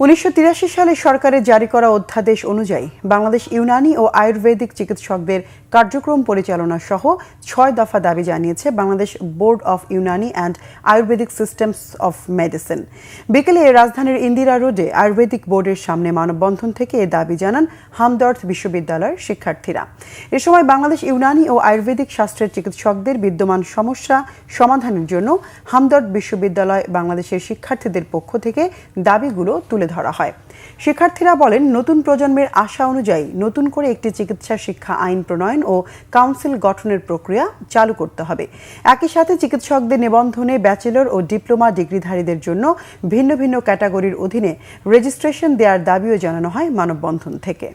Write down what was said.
1983 সালে সরকারের জারি করা অধ্যাদেশ অনুযায়ী বাংলাদেশ ইউনানি ও আয়ুর্বেদিক চিকিৎসকদের কার্যক্রম পরিচালনা সহ 6 দফা দাবি জানিয়েছে Bangladesh board of Unani and Ayurvedic systems of medicine. বিকেলে রাজধানীর ইন্দিরা রোডে আয়ুর্বেদিক বোর্ডের সামনে মানববন্ধন থেকে এ দাবি জানান হামদর্দ বিশ্ববিদ্যালয়ের শিক্ষার্থীরা। এ সময় বাংলাদেশ ইউনানি ও আয়ুর্বেদিক শাস্ত্রের চিকিৎসকদের বিদ্যমান সমস্যা সমাধানের জন্য হামদর্দ বিশ্ববিদ্যালয় বাংলাদেশের শিক্ষার্থীদের পক্ষ থেকে দাবিগুলো তুলে ধরা হয়। শিক্ষার্থীরা বলেন, নতুন প্রজন্মের আশা অনুযায়ী নতুন করে একটি চিকিৎসা শিক্ষা আইন প্রণয়ন ও কাউন্সিল গঠনের প্রক্রিয়া চালু করতে হবে। একই সাথে চিকিৎসকদের নিবন্ধনে ব্যাচেলর ও ডিপ্লোমা ডিগ্রিধারীদের জন্য ভিন্ন ভিন্ন ক্যাটাগরির অধীনে রেজিস্ট্রেশন দেওয়ার দাবিও জানানো হয় মানববন্ধন থেকে।